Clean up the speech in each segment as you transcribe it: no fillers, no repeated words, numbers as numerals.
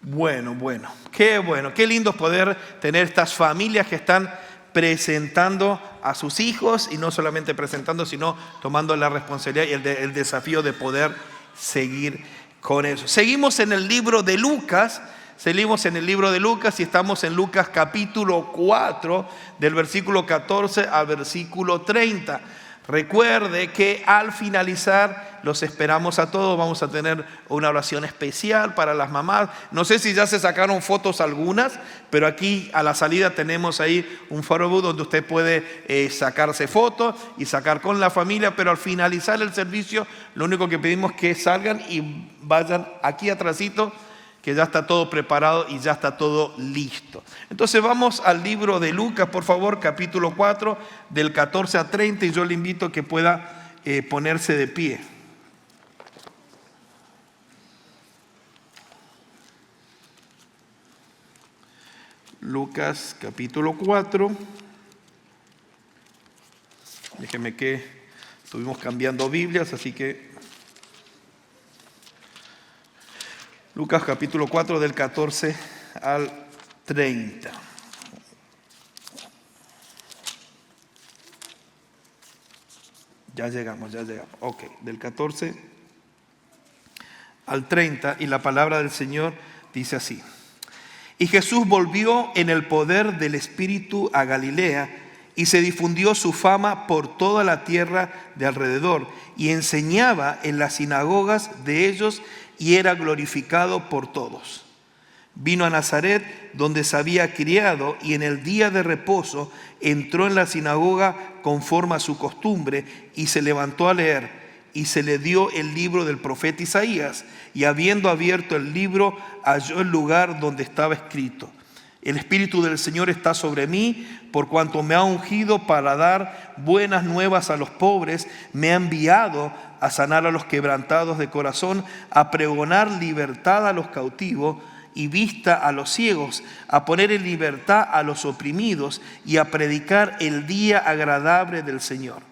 Bueno, qué lindo poder tener estas familias que están presentando a sus hijos y no solamente presentando, sino tomando la responsabilidad y el desafío de poder seguir con eso. Seguimos en el libro de Lucas y estamos en Lucas capítulo 4, del versículo 14 al versículo 30. Recuerde que al finalizar los esperamos a todos. Vamos a tener una oración especial para las mamás. No sé si ya se sacaron fotos algunas, pero aquí a la salida tenemos ahí un photobooth donde usted puede sacarse fotos y sacar con la familia. Pero al finalizar el servicio, lo único que pedimos es que salgan y vayan aquí atrásito, que ya está todo preparado y ya está todo listo. Entonces vamos al libro de Lucas, por favor, capítulo 4, del 14 a 30, y yo le invito a que pueda ponerse de pie. Lucas capítulo 4. Déjeme que estuvimos cambiando Biblias, así que Lucas capítulo 4 del 14 al 30. Ya llegamos. Ok, del 14 al 30, y la palabra del Señor dice así. Y Jesús volvió en el poder del Espíritu a Galilea, y se difundió su fama por toda la tierra de alrededor, y enseñaba en las sinagogas de ellos, y era glorificado por todos. Vino a Nazaret, donde se había criado, y en el día de reposo entró en la sinagoga conforme a su costumbre, y se levantó a leer, y se le dio el libro del profeta Isaías, y habiendo abierto el libro, halló el lugar donde estaba escrito: El Espíritu del Señor está sobre mí, por cuanto me ha ungido para dar buenas nuevas a los pobres, me ha enviado a sanar a los quebrantados de corazón, a pregonar libertad a los cautivos y vista a los ciegos, a poner en libertad a los oprimidos y a predicar el día agradable del Señor.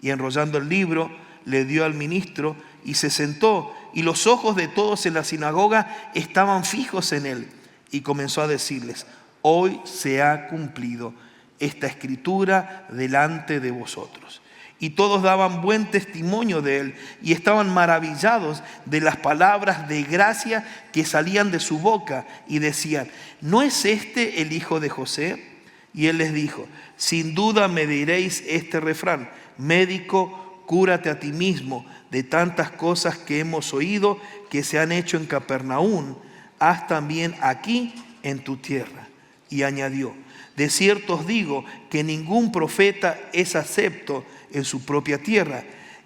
Y enrollando el libro, le dio al ministro y se sentó, y los ojos de todos en la sinagoga estaban fijos en él. Y comenzó a decirles: hoy se ha cumplido esta escritura delante de vosotros. Y todos daban buen testimonio de él y estaban maravillados de las palabras de gracia que salían de su boca, y decían: ¿no es este el hijo de José? Y él les dijo: sin duda me diréis este refrán: médico, cúrate a ti mismo. De tantas cosas que hemos oído que se han hecho en Capernaum, haz también aquí en tu tierra. Y añadió: de cierto os digo que ningún profeta es acepto en su propia tierra.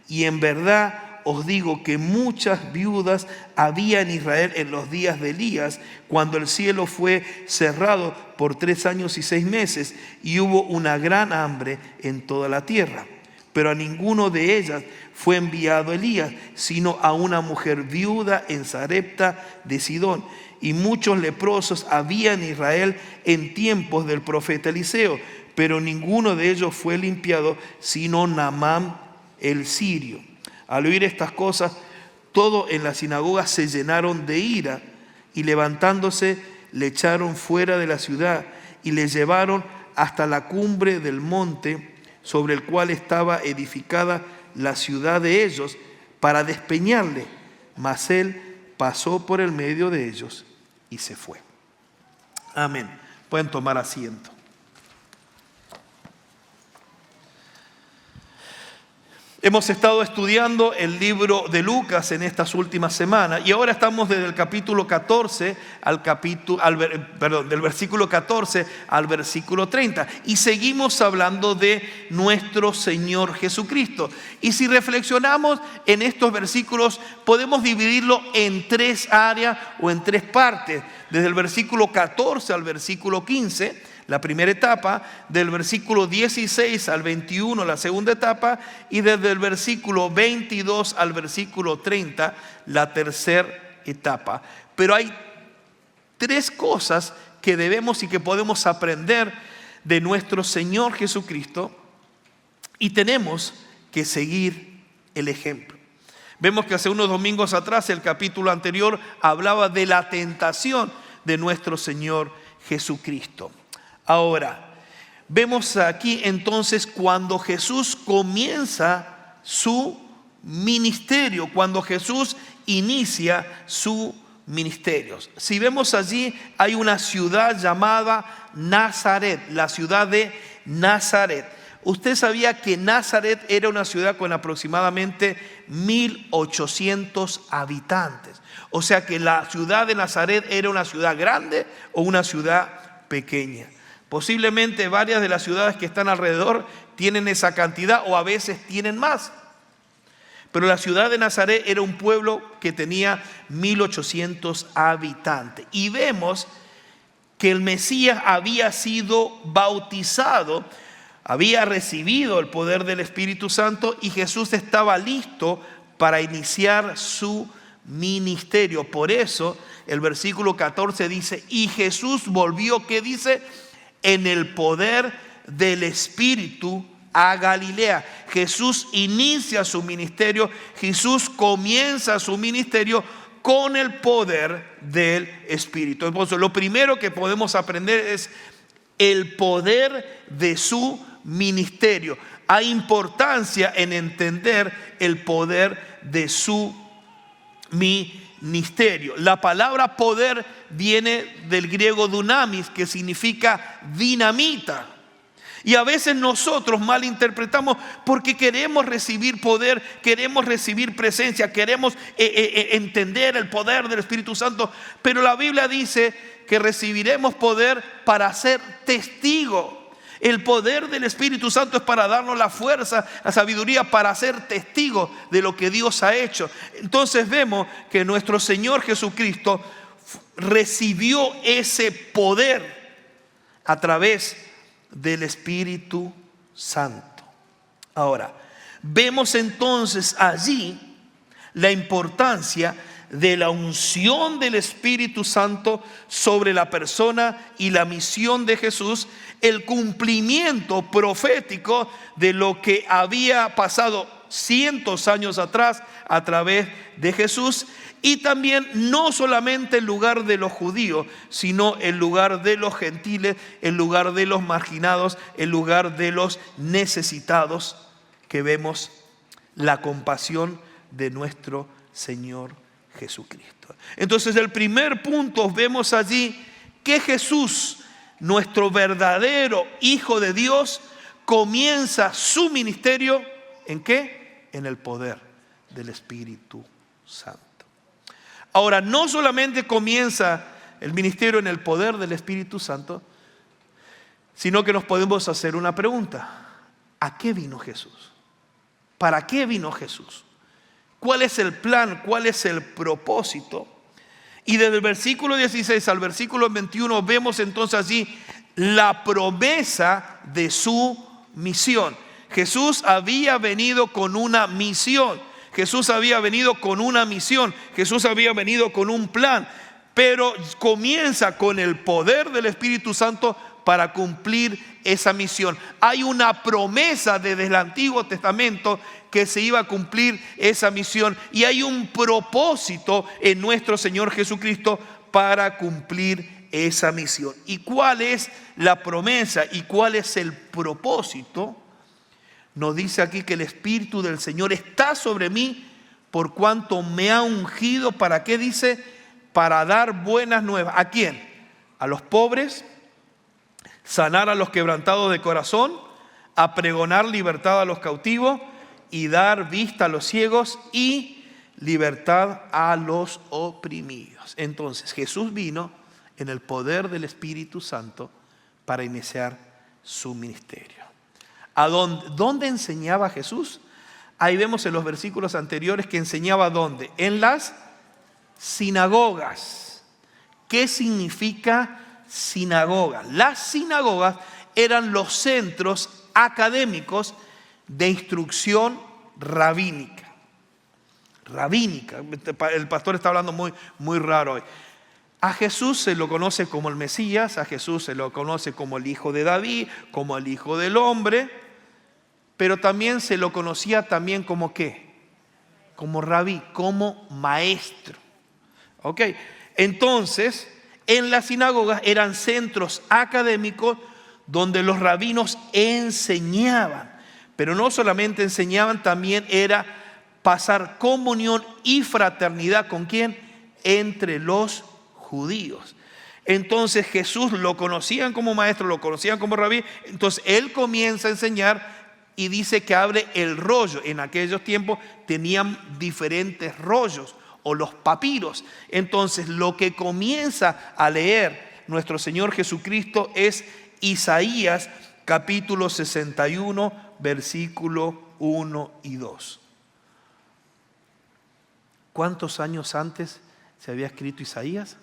Y en verdad os digo que muchas viudas había en Israel en los días de Elías, cuando el cielo fue cerrado por 3 años y 6 meses, y hubo una gran hambre en toda la tierra. Pero a ninguno de ellas fue enviado Elías, sino a una mujer viuda en Sarepta de Sidón. Y muchos leprosos había en Israel en tiempos del profeta Eliseo, pero ninguno de ellos fue limpiado, sino Naamán el sirio. Al oír estas cosas, todos en la sinagoga se llenaron de ira, y levantándose le echaron fuera de la ciudad y le llevaron hasta la cumbre del monte sobre el cual estaba edificada la ciudad de ellos, para despeñarle. Mas él pasó por el medio de ellos y se fue. Amén. Pueden tomar asiento. Hemos estado estudiando el libro de Lucas en estas últimas semanas, y ahora estamos desde el capítulo 14 del versículo 14 al versículo 30, y seguimos hablando de nuestro Señor Jesucristo. Y si reflexionamos en estos versículos, podemos dividirlo en 3 áreas o en 3 partes. Desde el versículo 14 al versículo 15, la primera etapa; del versículo 16 al 21, la segunda etapa; y desde el versículo 22 al versículo 30, la tercera etapa. Pero hay 3 cosas que debemos y que podemos aprender de nuestro Señor Jesucristo, y tenemos que seguir el ejemplo. Vemos que hace unos domingos atrás, el capítulo anterior hablaba de la tentación, de nuestro Señor Jesucristo. Ahora, vemos aquí entonces cuando Jesús comienza su ministerio, cuando Jesús inicia su ministerio. Si vemos allí, hay una ciudad llamada Nazaret, la ciudad de Nazaret. Usted sabía que Nazaret era una ciudad con aproximadamente 1800 habitantes. O sea que la ciudad de Nazaret era una ciudad grande o una ciudad pequeña. Posiblemente varias de las ciudades que están alrededor tienen esa cantidad o a veces tienen más. Pero la ciudad de Nazaret era un pueblo que tenía 1800 habitantes. Y vemos que el Mesías había sido bautizado, había recibido el poder del Espíritu Santo y Jesús estaba listo para iniciar su ministerio. Por eso el versículo 14 dice, y Jesús volvió, ¿qué dice? En el poder del Espíritu a Galilea. Jesús inicia su ministerio, Jesús comienza su ministerio con el poder del Espíritu. Entonces, lo primero que podemos aprender es el poder de su ministerio. Hay importancia en entender el poder de su ministerio. La palabra poder viene del griego dunamis, que significa dinamita. Y a veces nosotros malinterpretamos porque queremos recibir poder, queremos recibir presencia, queremos entender el poder del Espíritu Santo. Pero la Biblia dice que recibiremos poder para ser testigos. El poder del Espíritu Santo es para darnos la fuerza, la sabiduría para ser testigos de lo que Dios ha hecho. Entonces vemos que nuestro Señor Jesucristo recibió ese poder a través del Espíritu Santo. Ahora, vemos entonces allí la importancia de la unción del Espíritu Santo sobre la persona y la misión de Jesús, el cumplimiento profético de lo que había pasado cientos años atrás a través de Jesús, y también no solamente el lugar de los judíos, sino el lugar de los gentiles, el lugar de los marginados, el lugar de los necesitados, que vemos la compasión de nuestro Señor Jesucristo. Entonces, el primer punto, vemos allí que Jesús, nuestro verdadero Hijo de Dios, comienza su ministerio ¿en qué? En el poder del Espíritu Santo. Ahora, no solamente comienza el ministerio en el poder del Espíritu Santo, sino que nos podemos hacer una pregunta: ¿a qué vino Jesús? ¿Para qué vino Jesús? ¿Cuál es el plan? ¿Cuál es el propósito? Y desde el versículo 16 al versículo 21 vemos entonces allí la promesa de su misión. Jesús había venido con una misión. Jesús había venido con una misión. Jesús había venido con un plan. Pero comienza con el poder del Espíritu Santo para cumplir esa misión. Hay una promesa desde el Antiguo Testamento que se iba a cumplir esa misión, y hay un propósito en nuestro Señor Jesucristo para cumplir esa misión. ¿Y cuál es la promesa y cuál es el propósito? Nos dice aquí que el Espíritu del Señor está sobre mí por cuanto me ha ungido. ¿Para qué dice? Para dar buenas nuevas. ¿A quién? A los pobres, sanar a los quebrantados de corazón, a pregonar libertad a los cautivos y dar vista a los ciegos y libertad a los oprimidos. Entonces Jesús vino en el poder del Espíritu Santo para iniciar su ministerio. ¿A dónde enseñaba Jesús? Ahí vemos en los versículos anteriores que enseñaba ¿dónde? En las sinagogas. ¿Qué significa sinagoga? Las sinagogas eran los centros académicos de instrucción rabínica. El pastor está hablando muy raro hoy. A Jesús se lo conoce como el Mesías, a Jesús se lo conoce como el Hijo de David, como el Hijo del Hombre, pero también se lo conocía también como ¿qué? Como rabí, como maestro. ¿Ok? Entonces, En las sinagogas eran centros académicos donde los rabinos enseñaban. Pero no solamente enseñaban, también era pasar comunión y fraternidad. ¿Con quién? Entre los judíos. Entonces Jesús lo conocían como maestro, lo conocían como rabí. Entonces él comienza a enseñar y dice que abre el rollo. En aquellos tiempos tenían diferentes rollos o los papiros. Entonces lo que comienza a leer nuestro Señor Jesucristo es Isaías capítulo 61, versículo 1 y 2. ¿Cuántos años antes se había escrito Isaías?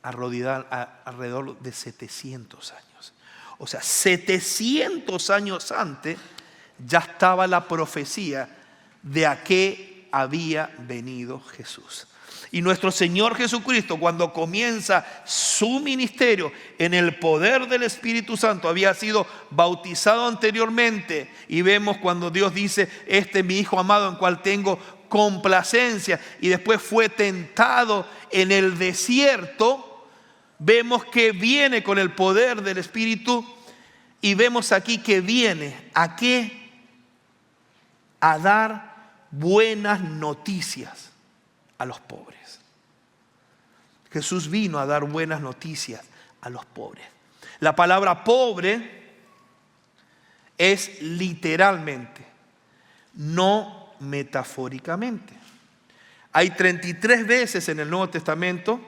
Alrededor de 700 años. O sea, 700 años antes ya estaba la profecía de a qué había venido Jesús. Y nuestro Señor Jesucristo, cuando comienza su ministerio en el poder del Espíritu Santo, había sido bautizado anteriormente. Y vemos cuando Dios dice: este es mi Hijo amado en cual tengo complacencia. Y después fue tentado en el desierto. Vemos que viene con el poder del Espíritu. Y vemos aquí que viene ¿a qué? A dar buenas noticias a los pobres. Jesús vino a dar buenas noticias a los pobres. La palabra pobre es literalmente, no metafóricamente. Hay 33 veces en el Nuevo Testamento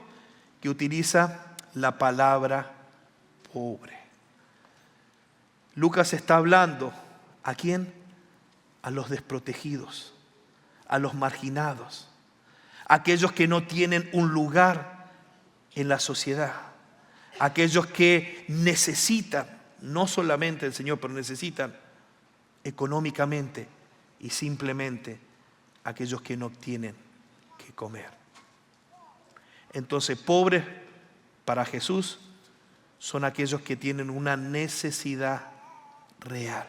que utiliza la palabra pobre. Lucas está hablando ¿a quién? A los desprotegidos, a los marginados, a aquellos que no tienen un lugar en la sociedad, a aquellos que necesitan, no solamente el Señor, pero necesitan económicamente, y simplemente aquellos que no tienen que comer. Entonces, pobres para Jesús son aquellos que tienen una necesidad real.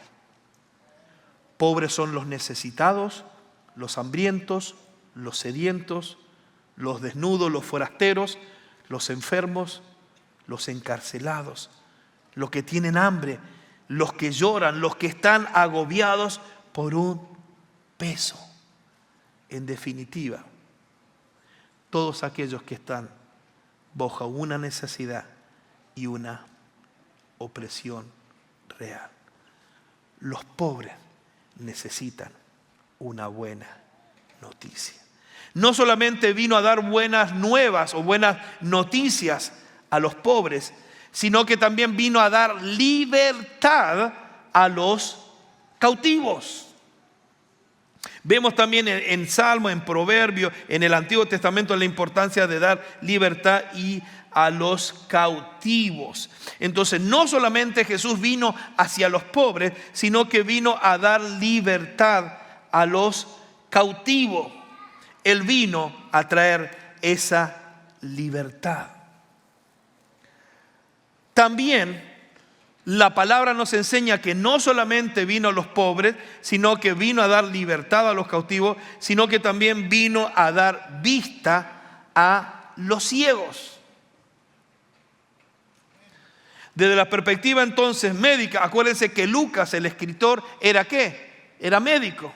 Pobres son los necesitados, los hambrientos, los sedientos, los desnudos, los forasteros, los enfermos, los encarcelados, los que tienen hambre, los que lloran, los que están agobiados por un peso. En definitiva, todos aquellos que están bajo una necesidad y una opresión real. Los pobres necesitan una buena noticia. No solamente vino a dar buenas nuevas o buenas noticias a los pobres, sino que también vino a dar libertad a los cautivos. Vemos también en Salmo, en Proverbio, en el Antiguo Testamento la importancia de dar libertad y a los cautivos. Entonces, no solamente Jesús vino hacia los pobres, sino que vino a dar libertad a los cautivos. Él vino a traer esa libertad. También la palabra nos enseña que no solamente vino a los pobres, sino que vino a dar libertad a los cautivos, sino que también vino a dar vista a los ciegos. Desde la perspectiva entonces médica, acuérdense que Lucas, el escritor, ¿era qué? Era médico.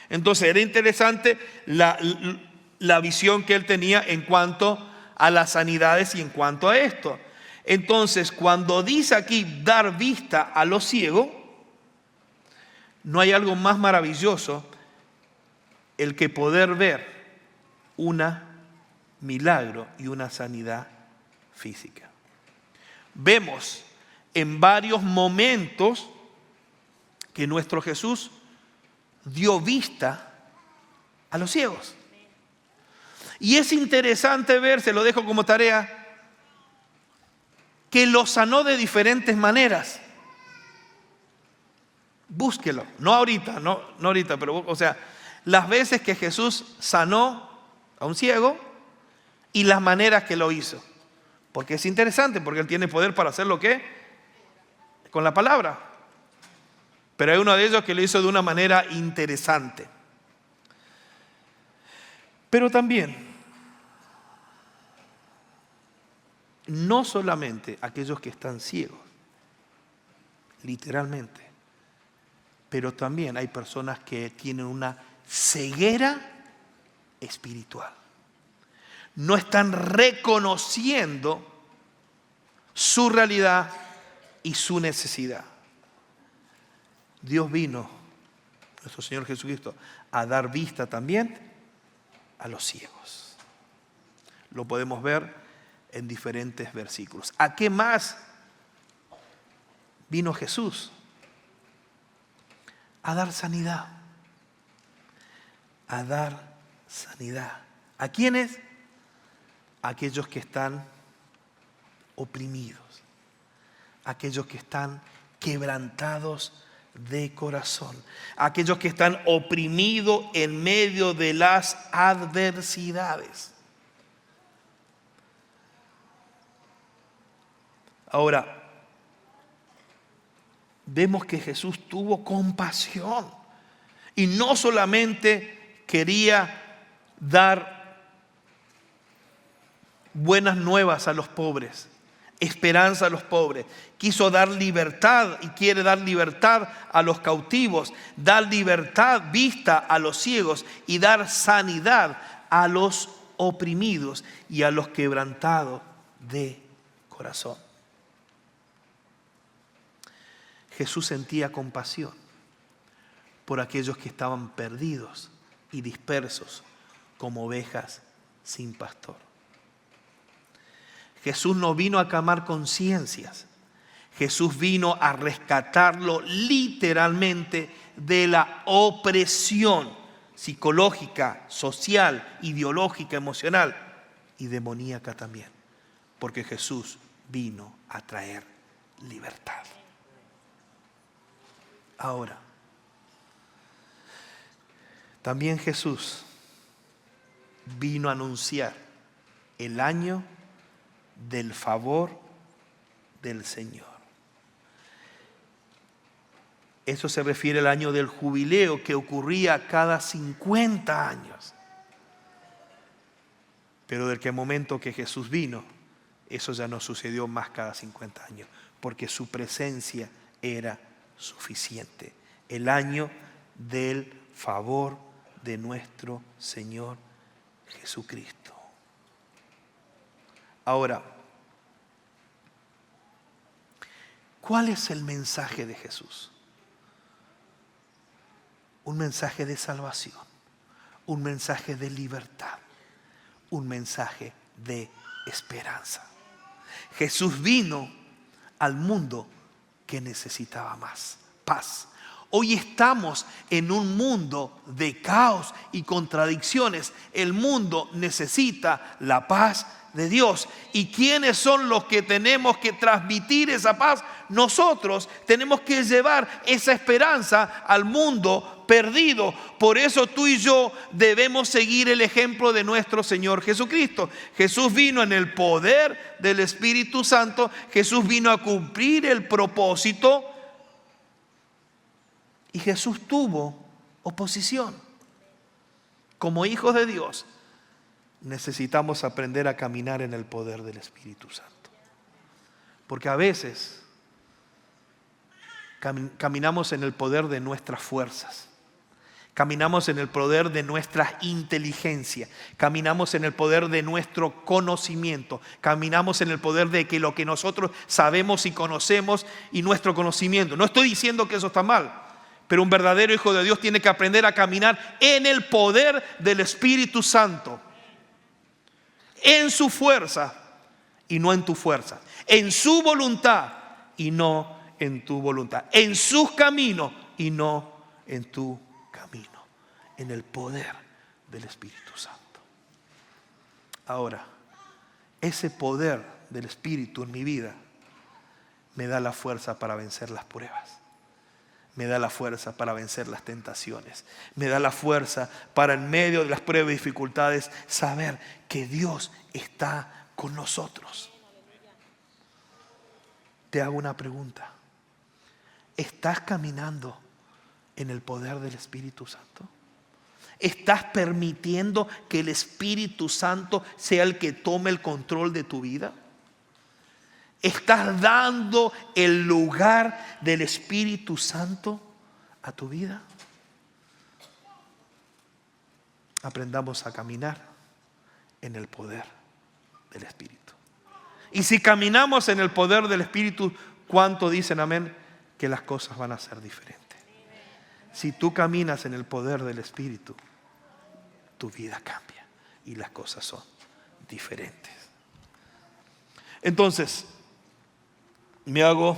Entonces era interesante la visión que él tenía en cuanto a las sanidades y en cuanto a esto. Entonces, cuando dice aquí dar vista a los ciegos, no hay algo más maravilloso el que poder ver un milagro y una sanidad física. Vemos en varios momentos que nuestro Jesús dio vista a los ciegos. Y es interesante ver, se lo dejo como tarea, que los sanó de diferentes maneras. Búsquelo, no ahorita, no ahorita, pero o sea, las veces que Jesús sanó a un ciego y las maneras que lo hizo. Porque es interesante, porque Él tiene poder para hacer lo que con la palabra. Pero hay uno de ellos que lo hizo de una manera interesante. Pero también no solamente aquellos que están ciegos, literalmente, pero también hay personas que tienen una ceguera espiritual. No están reconociendo su realidad y su necesidad. Dios vino, nuestro Señor Jesucristo, a dar vista también a los ciegos. Lo podemos ver en diferentes versículos. ¿A qué más vino Jesús? A dar sanidad. A dar sanidad. ¿A quiénes? A aquellos que están oprimidos. A aquellos que están quebrantados de corazón. A aquellos que están oprimidos en medio de las adversidades. Ahora, vemos que Jesús tuvo compasión y no solamente quería dar buenas nuevas a los pobres, esperanza a los pobres, quiso dar libertad y quiere dar libertad a los cautivos, dar libertad, vista a los ciegos y dar sanidad a los oprimidos y a los quebrantados de corazón. Jesús sentía compasión por aquellos que estaban perdidos y dispersos como ovejas sin pastor. Jesús no vino a calmar conciencias. Jesús vino a rescatarlo literalmente de la opresión psicológica, social, ideológica, emocional y demoníaca también. Porque Jesús vino a traer libertad. Ahora, también Jesús vino a anunciar el año del favor del Señor. Eso se refiere al año del jubileo que ocurría cada 50 años. Pero del que momento que Jesús vino, eso ya no sucedió más cada 50 años, porque su presencia era suficiente. El año del favor de nuestro Señor Jesucristo. Ahora, ¿cuál es el mensaje de Jesús? Un mensaje de salvación, un mensaje de libertad, un mensaje de esperanza. Jesús vino al mundo que necesitaba más paz. Hoy estamos en un mundo de caos y contradicciones. El mundo necesita la paz de Dios. ¿Y quiénes son los que tenemos que transmitir esa paz? Nosotros tenemos que llevar esa esperanza al mundo perdido. Por eso tú y yo debemos seguir el ejemplo de nuestro Señor Jesucristo. Jesús vino en el poder del Espíritu Santo. Jesús vino a cumplir el propósito. Y Jesús tuvo oposición. Como hijos de Dios, necesitamos aprender a caminar en el poder del Espíritu Santo. Porque a veces caminamos en el poder de nuestras fuerzas. Caminamos en el poder de nuestra inteligencia. Caminamos en el poder de nuestro conocimiento. Caminamos en el poder de que lo que nosotros sabemos y conocemos y nuestro conocimiento. No estoy diciendo que eso está mal. Pero un verdadero hijo de Dios tiene que aprender a caminar en el poder del Espíritu Santo. En su fuerza y no en tu fuerza. En su voluntad y no en tu voluntad. En sus caminos y no en tu camino. En el poder del Espíritu Santo. Ahora, ese poder del Espíritu en mi vida me da la fuerza para vencer las pruebas. Me da la fuerza para vencer las tentaciones. Me da la fuerza para en medio de las pruebas y dificultades saber que Dios está con nosotros. Te hago una pregunta. ¿Estás caminando en el poder del Espíritu Santo? ¿Estás permitiendo que el Espíritu Santo sea el que tome el control de tu vida? ¿Estás dando el lugar del Espíritu Santo a tu vida? Aprendamos a caminar en el poder del Espíritu. Y si caminamos en el poder del Espíritu, ¿cuánto dicen amén? Que las cosas van a ser diferentes. Si tú caminas en el poder del Espíritu, tu vida cambia y las cosas son diferentes. Entonces, me hago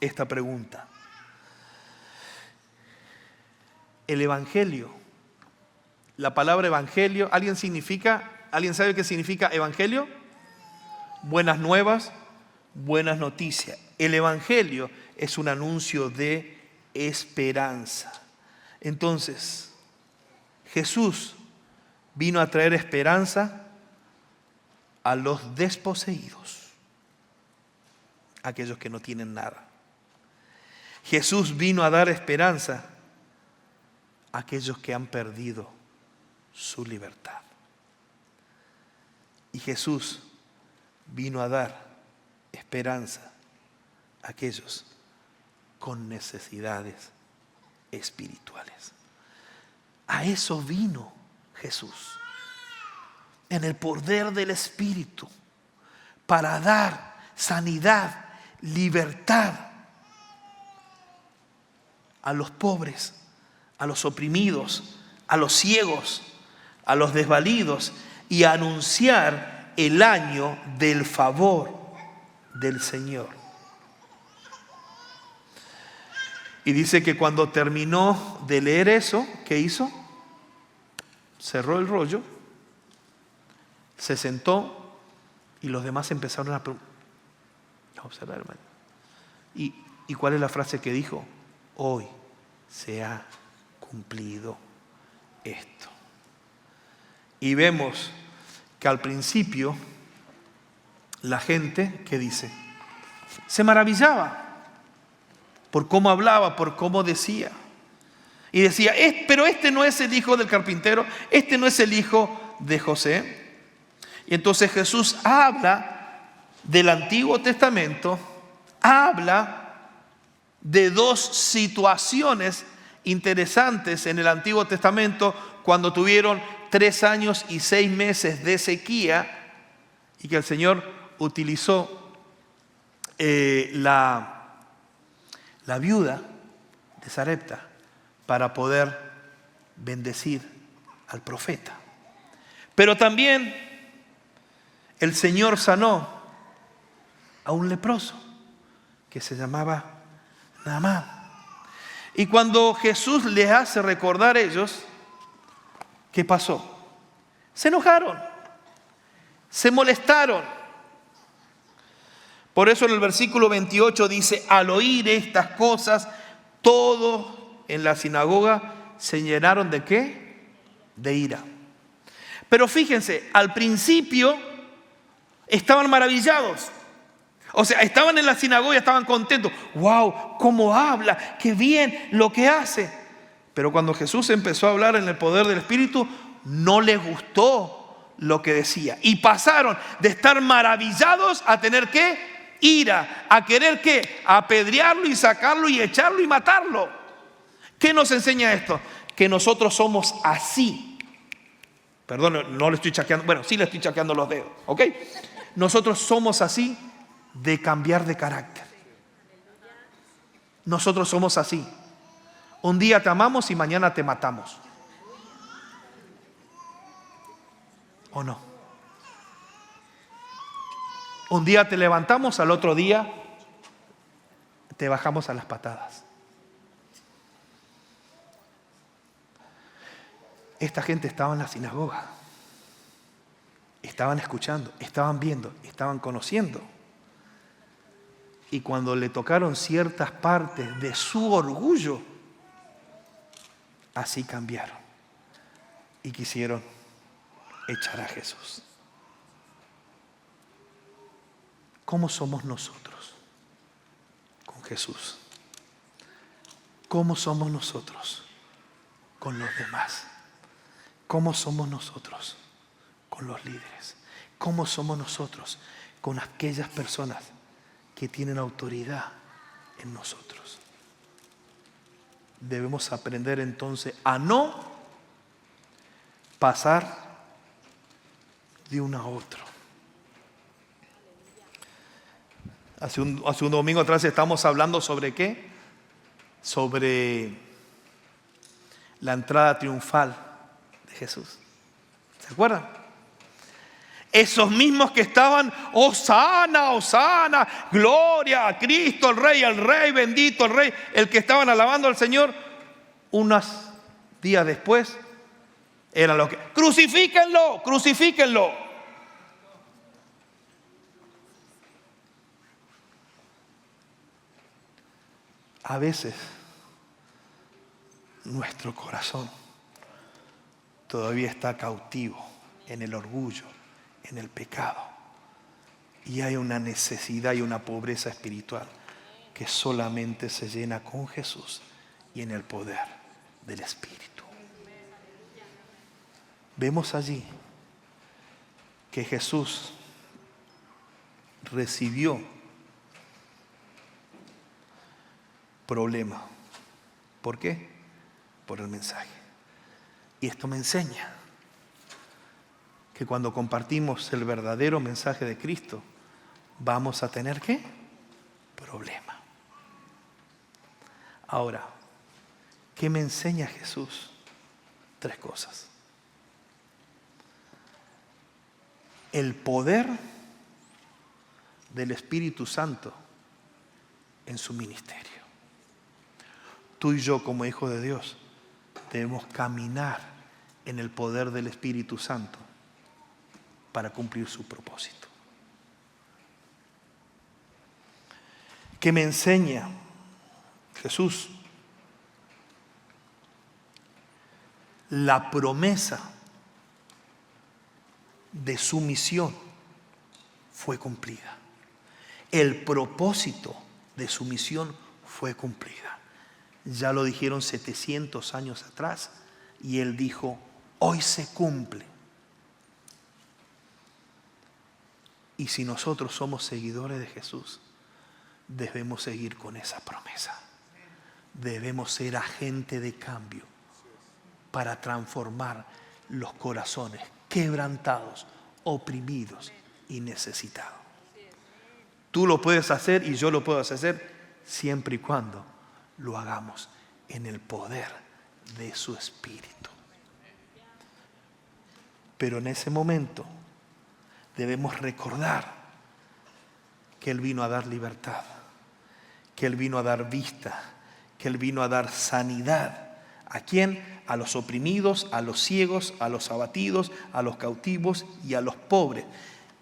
esta pregunta. El Evangelio, la palabra Evangelio, ¿alguien sabe qué significa Evangelio? Buenas nuevas, buenas noticias. El Evangelio es un anuncio de esperanza. Entonces, Jesús vino a traer esperanza a los desposeídos, aquellos que no tienen nada. Jesús vino a dar esperanza a aquellos que han perdido su libertad. Y Jesús vino a dar esperanza a aquellos con necesidades espirituales. A eso vino Jesús, en el poder del Espíritu, para dar sanidad, libertad a los pobres, a los oprimidos, a los ciegos, a los desvalidos, y a anunciar el año del favor del Señor. Y dice que cuando terminó de leer eso, ¿qué hizo? Cerró el rollo, se sentó y los demás empezaron a observar, hermano. ¿Y cuál es la frase que dijo? Hoy se ha cumplido esto. Y vemos que al principio la gente, ¿qué dice? Se maravillaba por cómo hablaba, por cómo decía. Y decía, pero este no es el hijo del carpintero, este no es el hijo de José. Y entonces Jesús habla del Antiguo Testamento, habla de dos situaciones interesantes en el Antiguo Testamento cuando tuvieron 3 años y 6 meses de sequía y que el Señor utilizó la viuda de Sarepta para poder bendecir al profeta. Pero también el Señor sanó a un leproso que se llamaba Naamán. Y cuando Jesús les hace recordar a ellos, ¿qué pasó? Se enojaron, se molestaron. Por eso en el versículo 28 dice, al oír estas cosas, todos en la sinagoga se llenaron ¿de qué? De ira. Pero fíjense, al principio estaban maravillados. O sea, estaban en la sinagoga y estaban contentos. ¡Wow! ¿Cómo habla? ¡Qué bien lo que hace! Pero cuando Jesús empezó a hablar en el poder del Espíritu, no les gustó lo que decía. Y pasaron de estar maravillados a tener ¿qué? Ira. A querer ¿qué? Apedrearlo y sacarlo y echarlo y matarlo. ¿Qué nos enseña esto? Que nosotros somos así. Perdón, no le estoy chaqueando. Bueno, sí le estoy chaqueando los dedos. ¿Ok? Nosotros somos así de cambiar de carácter. Nosotros somos así. Un día te amamos y mañana te matamos. ¿O no? Un día te levantamos, al otro día te bajamos a las patadas. Esta gente estaba en la sinagoga. Estaban escuchando, estaban viendo, estaban conociendo. Y cuando le tocaron ciertas partes de su orgullo, así cambiaron y quisieron echar a Jesús. ¿Cómo somos nosotros con Jesús? ¿Cómo somos nosotros con los demás? ¿Cómo somos nosotros con los líderes? ¿Cómo somos nosotros con aquellas personas que tienen autoridad en nosotros. Debemos aprender entonces a no pasar de uno a otro. Hace un domingo atrás estamos hablando sobre ¿qué? Sobre la entrada triunfal de Jesús. ¿Se acuerdan? Esos mismos que estaban, Hosana, Hosana, gloria a Cristo, el Rey, bendito el Rey, el que estaban alabando al Señor, unos días después, era lo que, crucifíquenlo, crucifíquenlo. A veces nuestro corazón todavía está cautivo en el orgullo, en el pecado. Y hay una necesidad y una pobreza espiritual que solamente se llena con Jesús y en el poder del Espíritu. Vemos allí que Jesús recibió problema. ¿Por qué? Por el mensaje. Y esto me enseña que cuando compartimos el verdadero mensaje de Cristo, vamos a tener ¿qué? Problema. Ahora, ¿qué me enseña Jesús? 3 cosas. El poder del Espíritu Santo en su ministerio. Tú y yo, como hijos de Dios, debemos caminar en el poder del Espíritu Santo para cumplir su propósito. ¿Qué me enseña Jesús? La promesa de su misión fue cumplida. El propósito de su misión fue cumplida. Ya lo dijeron 700 años atrás y Él dijo, hoy se cumple. Y si nosotros somos seguidores de Jesús, debemos seguir con esa promesa. Debemos ser agente de cambio para transformar los corazones quebrantados, oprimidos y necesitados. Tú lo puedes hacer y yo lo puedo hacer siempre y cuando lo hagamos en el poder de su Espíritu. Pero en ese momento debemos recordar que Él vino a dar libertad, que Él vino a dar vista, que Él vino a dar sanidad. ¿A quién? A los oprimidos, a los ciegos, a los abatidos, a los cautivos y a los pobres.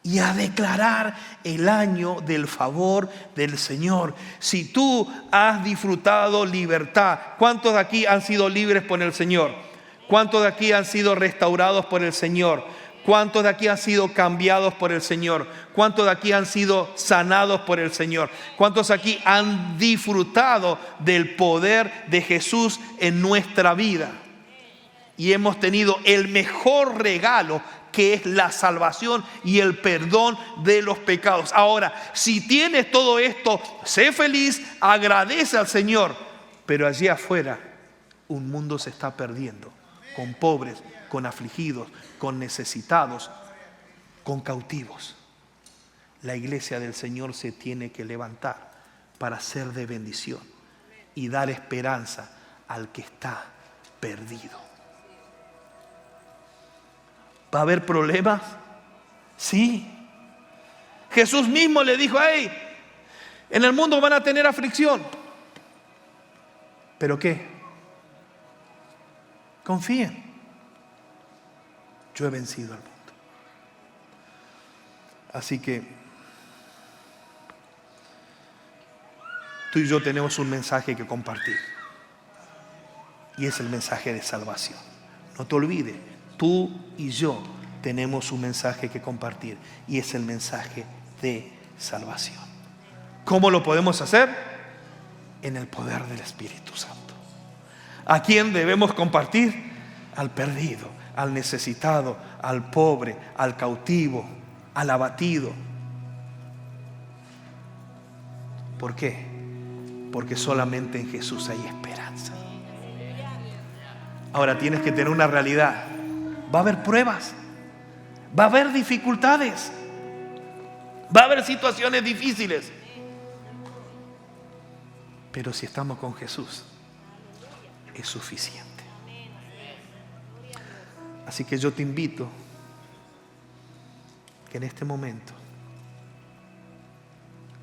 Y a declarar el año del favor del Señor. Si tú has disfrutado libertad, ¿cuántos de aquí han sido libres por el Señor? ¿Cuántos de aquí han sido restaurados por el Señor? ¿Cuántos de aquí han sido cambiados por el Señor? ¿Cuántos de aquí han sido sanados por el Señor? ¿Cuántos aquí han disfrutado del poder de Jesús en nuestra vida? Y hemos tenido el mejor regalo, que es la salvación y el perdón de los pecados. Ahora, si tienes todo esto, sé feliz, agradece al Señor. Pero allí afuera, un mundo se está perdiendo, con pobres, con afligidos, con necesitados, con cautivos. La iglesia del Señor se tiene que levantar para ser de bendición y dar esperanza al que está perdido. ¿Va a haber problemas? Sí. Jesús mismo le dijo, hey, en el mundo van a tener aflicción. ¿Pero qué? Confíen. Yo he vencido al mundo. Así que tú y yo tenemos un mensaje que compartir. Y es el mensaje de salvación. No te olvides. Tú y yo tenemos un mensaje que compartir y es el mensaje de salvación. ¿Cómo lo podemos hacer? En el poder del Espíritu Santo. ¿A quién debemos compartir? Al perdido, al necesitado, al pobre, al cautivo, al abatido. ¿Por qué? Porque solamente en Jesús hay esperanza. Ahora tienes que tener una realidad. Va a haber pruebas, va a haber dificultades, va a haber situaciones difíciles. Pero si estamos con Jesús, es suficiente. Así que yo te invito que en este momento,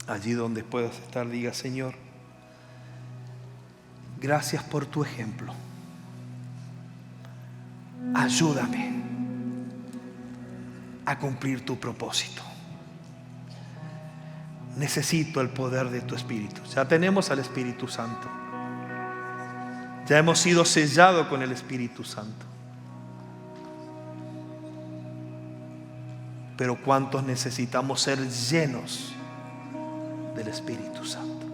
allí donde puedas estar, diga: Señor, gracias por tu ejemplo. Ayúdame a cumplir tu propósito. Necesito el poder de tu Espíritu. Ya tenemos al Espíritu Santo. Ya hemos sido sellados con el Espíritu Santo. Pero ¿cuántos necesitamos ser llenos del Espíritu Santo?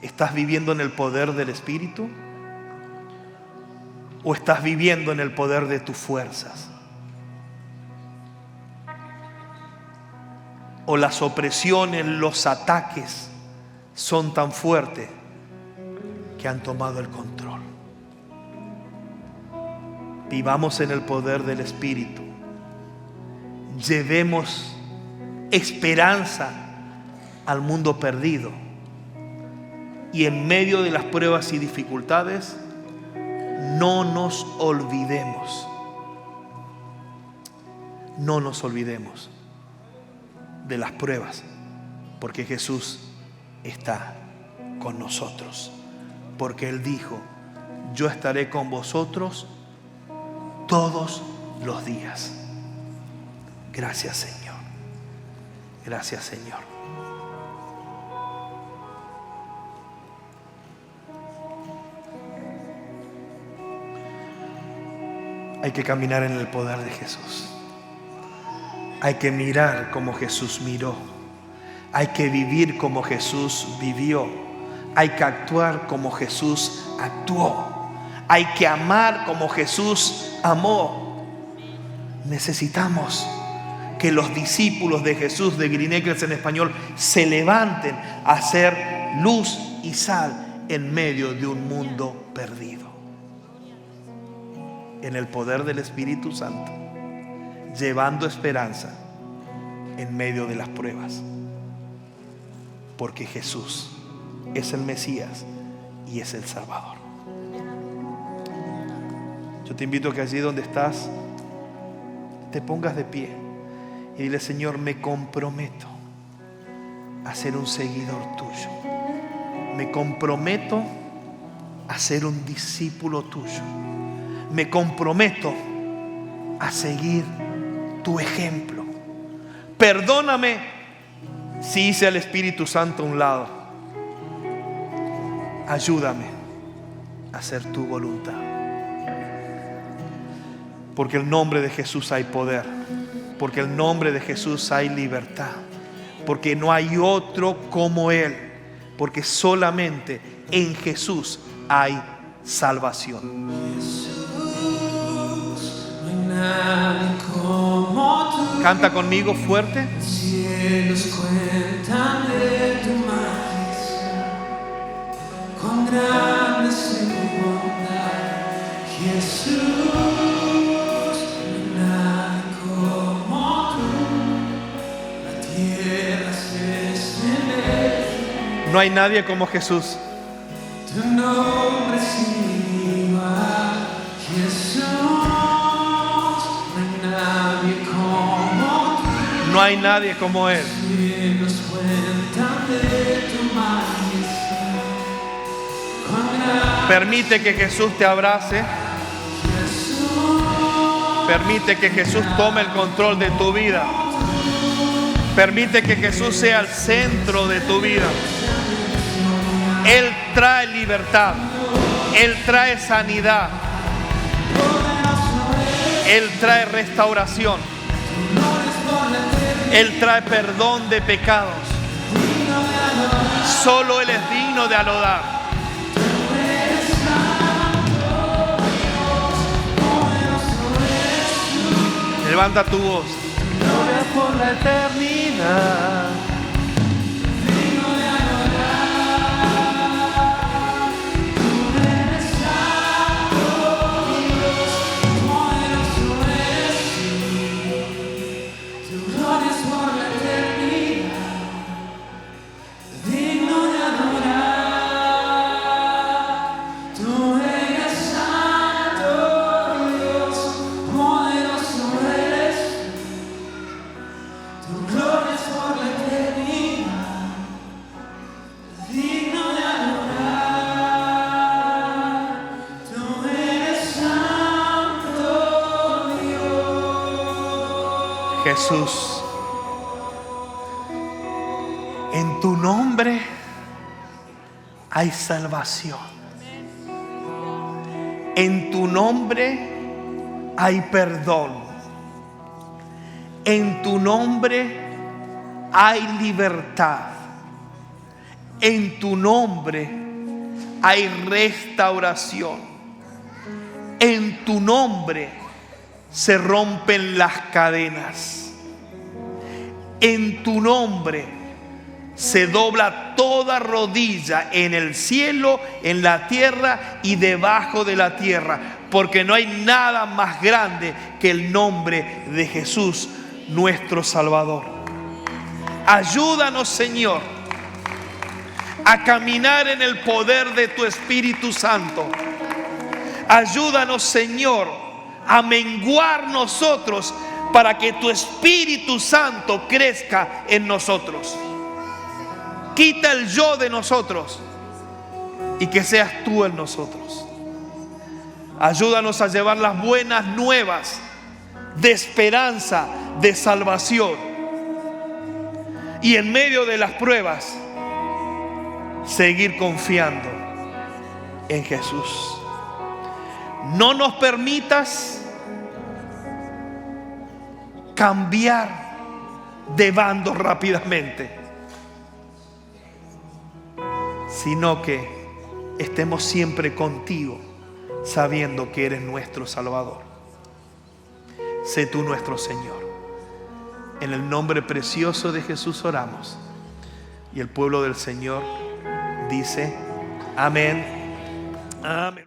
¿Estás viviendo en el poder del Espíritu? ¿O estás viviendo en el poder de tus fuerzas? ¿O las opresiones, los ataques son tan fuertes que han tomado el control? Vivamos en el poder del Espíritu. Llevemos esperanza al mundo perdido. Y en medio de las pruebas y dificultades, no nos olvidemos. No nos olvidemos de las pruebas, porque Jesús está con nosotros. Porque Él dijo: yo estaré con vosotros todos los días. Gracias, Señor. Gracias, Señor. Hay que caminar en el poder de Jesús. Hay que mirar como Jesús miró. Hay que vivir como Jesús vivió. Hay que actuar como Jesús actuó. Hay que amar como Jesús amó. Necesitamos que los discípulos de Jesús, de Greenacres en español, se levanten a ser luz y sal en medio de un mundo perdido. En el poder del Espíritu Santo, llevando esperanza en medio de las pruebas, porque Jesús es el Mesías y es el Salvador. Yo te invito a que allí donde estás te pongas de pie y dile: Señor, me comprometo a ser un seguidor tuyo. Me comprometo a ser un discípulo tuyo. Me comprometo a seguir tu ejemplo. Perdóname si hice al Espíritu Santo a un lado. Ayúdame a hacer tu voluntad. Porque en el nombre de Jesús hay poder. Porque en el nombre de Jesús hay libertad. Porque no hay otro como Él. Porque solamente en Jesús hay salvación. Canta conmigo fuerte. Cielos cuentan de tu majestad, con grande es tu bondad, Jesús. No hay nadie como tú, la tierra se estremece. No hay nadie como Jesús. Tu nombre es igual, Jesús. No hay nadie como Él. Permite que Jesús te abrace. Permite que Jesús tome el control de tu vida. Permite que Jesús sea el centro de tu vida. Él trae libertad. Él trae sanidad. Él trae restauración. Él trae perdón de pecados. Solo Él es digno de adorar. Levanta tu voz. Gloria por la eternidad. Jesús. En tu nombre hay salvación. En tu nombre hay perdón. En tu nombre hay libertad. En tu nombre hay restauración. En tu nombre se rompen las cadenas. En tu nombre se dobla toda rodilla en el cielo, en la tierra y debajo de la tierra, porque no hay nada más grande que el nombre de Jesús, nuestro Salvador. Ayúdanos, Señor, a caminar en el poder de tu Espíritu Santo. Ayúdanos, Señor, a menguar nosotros para que tu Espíritu Santo crezca en nosotros. Quita el yo de nosotros y que seas tú en nosotros. Ayúdanos a llevar las buenas nuevas de esperanza, de salvación. Y en medio de las pruebas, seguir confiando en Jesús. No nos permitas cambiar de bando rápidamente, sino que estemos siempre contigo, sabiendo que eres nuestro Salvador. Sé tú nuestro Señor. En el nombre precioso de Jesús oramos. Y el pueblo del Señor dice: amén. Amén.